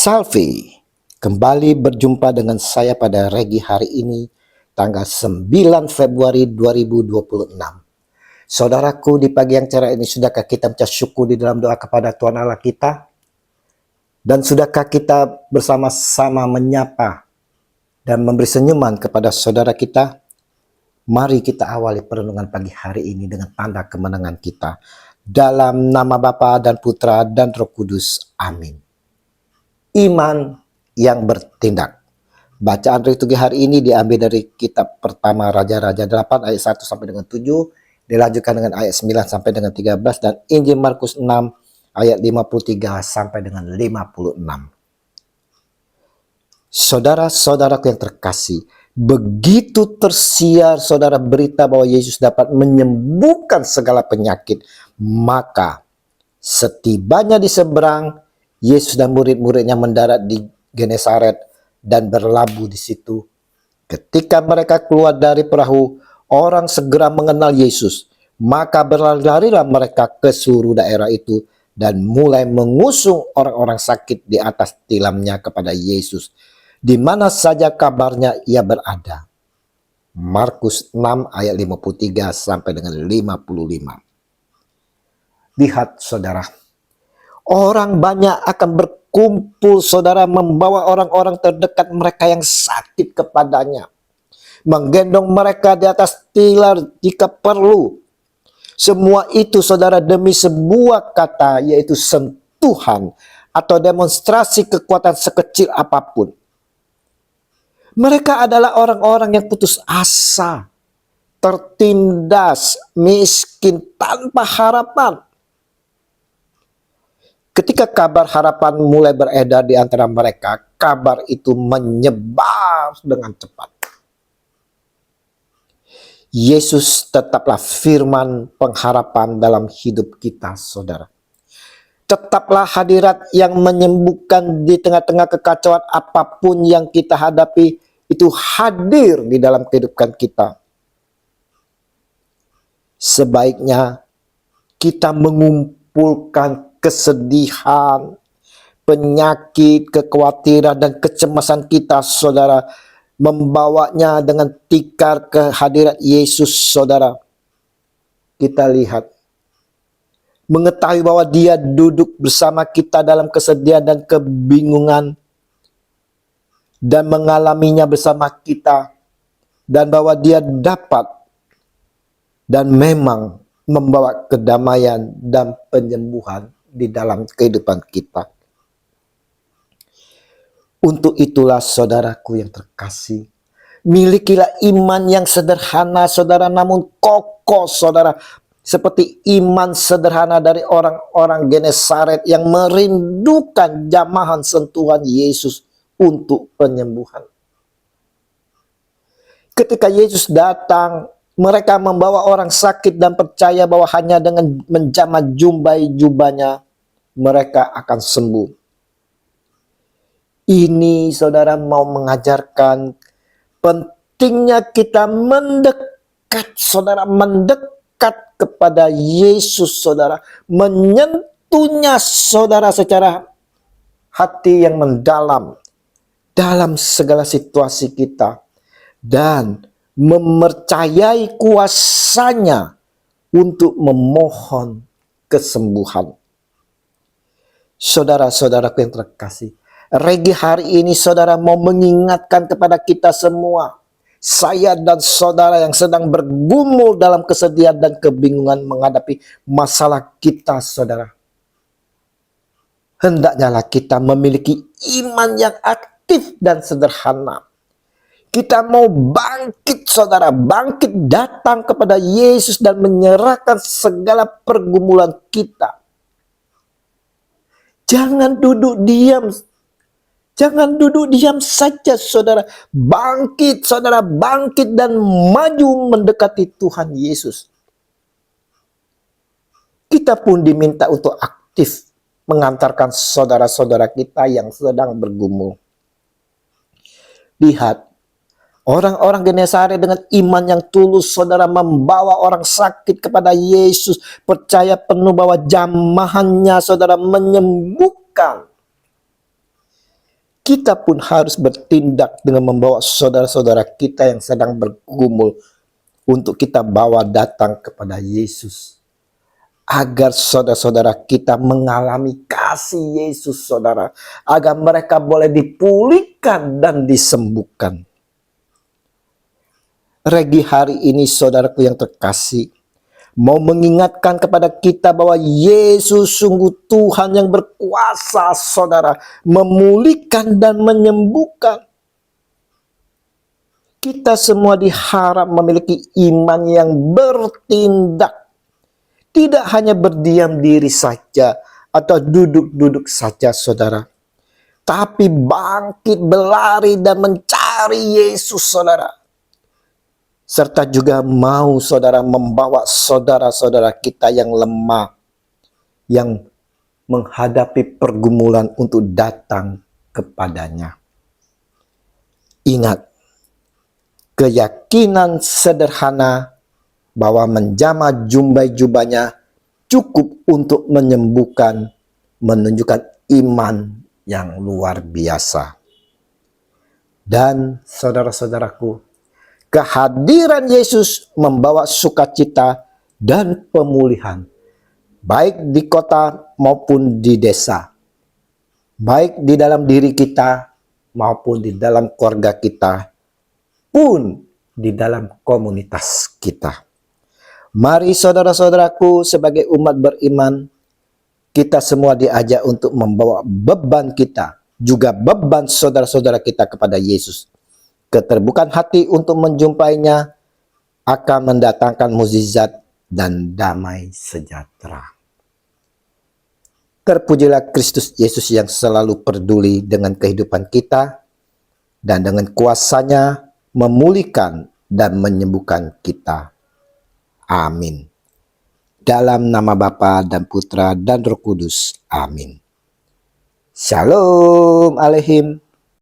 Salve, kembali berjumpa dengan saya pada Regi hari ini, tanggal 9 Februari 2026. Saudaraku, di pagi yang cerah ini, sudahkah kita mencap syukur di dalam doa kepada Tuhan Allah kita? Dan sudahkah kita bersama-sama menyapa dan memberi senyuman kepada saudara kita? Mari kita awali perenungan pagi hari ini dengan tanda kemenangan kita. Dalam nama Bapa dan Putra dan Roh Kudus. Amin. Iman yang bertindak. Bacaan liturgi hari ini diambil dari kitab pertama Raja-Raja 8 ayat 1 sampai dengan 7, dilanjutkan dengan ayat 9 sampai dengan 13, dan Injil Markus 6 ayat 53 sampai dengan 56. Saudara-saudaraku yang terkasih, begitu tersiar saudara berita bahwa Yesus dapat menyembuhkan segala penyakit, maka setibanya di seberang, Yesus dan murid-muridnya mendarat di Genesaret dan berlabuh di situ. Ketika mereka keluar dari perahu, orang segera mengenal Yesus. Maka berlari-larilah mereka ke seluruh daerah itu dan mulai mengusung orang-orang sakit di atas tilamnya kepada Yesus, di mana saja kabarnya ia berada. Markus 6 ayat 53 sampai dengan 55. Lihat saudara, orang banyak akan berkumpul saudara, membawa orang-orang terdekat mereka yang sakit kepadanya, menggendong mereka di atas tilar jika perlu. Semua itu saudara demi sebuah kata, yaitu sentuhan atau demonstrasi kekuatan sekecil apapun. Mereka adalah orang-orang yang putus asa, tertindas, miskin, tanpa harapan. Ketika kabar harapan mulai beredar di antara mereka, kabar itu menyebar dengan cepat. Yesus tetaplah firman pengharapan dalam hidup kita, saudara. Tetaplah hadirat yang menyembuhkan di tengah-tengah kekacauan apapun yang kita hadapi, itu hadir di dalam kehidupan kita. Sebaiknya kita mengumpulkan kesedihan, penyakit, kekhawatiran, dan kecemasan kita, saudara, membawanya dengan tikar ke hadirat Yesus, saudara. Kita lihat, mengetahui bahwa Dia duduk bersama kita dalam kesedihan dan kebingungan, dan mengalaminya bersama kita, dan bahwa Dia dapat dan memang membawa kedamaian dan penyembuhan di dalam kehidupan kita. Untuk itulah saudaraku yang terkasih, milikilah iman yang sederhana saudara, namun kokoh saudara, seperti iman sederhana dari orang-orang Genesaret yang merindukan jamahan sentuhan Yesus untuk penyembuhan. Ketika Yesus datang, mereka membawa orang sakit dan percaya bahwa hanya dengan menjamah jubahnya mereka akan sembuh. Ini saudara mau mengajarkan pentingnya kita mendekat, saudara, mendekat kepada Yesus, saudara, menyentuhnya saudara secara hati yang mendalam dalam segala situasi kita, dan mempercayai kuasanya untuk memohon kesembuhan. Saudara-saudaraku yang terkasih, Regi hari ini saudara mau mengingatkan kepada kita semua, saya dan saudara yang sedang bergumul dalam kesedihan dan kebingungan menghadapi masalah kita, saudara. Hendaknya kita memiliki iman yang aktif dan sederhana. Kita mau bangkit saudara, bangkit datang kepada Yesus dan menyerahkan segala pergumulan kita. Jangan duduk diam. Jangan duduk diam saja saudara. Bangkit saudara, bangkit dan maju mendekati Tuhan Yesus. Kita pun diminta untuk aktif mengantarkan saudara-saudara kita yang sedang bergumul. Lihat, orang-orang Genesaret dengan iman yang tulus saudara membawa orang sakit kepada Yesus, percaya penuh bahwa jamahannya saudara menyembuhkan. kita pun harus bertindak dengan membawa saudara-saudara kita yang sedang bergumul untuk kita bawa datang kepada Yesus. Agar saudara-saudara kita mengalami kasih Yesus, saudara. Agar mereka boleh dipulihkan dan disembuhkan. Regi hari ini, saudaraku yang terkasih, mau mengingatkan kepada kita bahwa Yesus sungguh Tuhan yang berkuasa, saudara, memulihkan dan menyembuhkan. Kita semua diharap memiliki iman yang bertindak. Tidak hanya berdiam diri saja atau duduk-duduk saja, saudara. Tapi bangkit, berlari dan mencari Yesus, saudara. Serta juga mau saudara membawa saudara-saudara kita yang lemah, yang menghadapi pergumulan untuk datang kepadanya. Ingat, keyakinan sederhana bahwa menjamah jubah-jubahnya cukup untuk menyembuhkan, menunjukkan iman yang luar biasa. Dan saudara-saudaraku, kehadiran Yesus membawa sukacita dan pemulihan, baik di kota maupun di desa, baik di dalam diri kita maupun di dalam keluarga kita, pun di dalam komunitas kita. Mari saudara-saudaraku, sebagai umat beriman, kita semua diajak untuk membawa beban kita, juga beban saudara-saudara kita kepada Yesus. Keterbukaan hati untuk menjumpainya akan mendatangkan mukjizat dan damai sejahtera. Terpujilah Kristus Yesus yang selalu peduli dengan kehidupan kita dan dengan kuasanya memulihkan dan menyembuhkan kita. Amin. Dalam nama Bapa dan Putra dan Roh Kudus. Amin. Shalom Aleihim.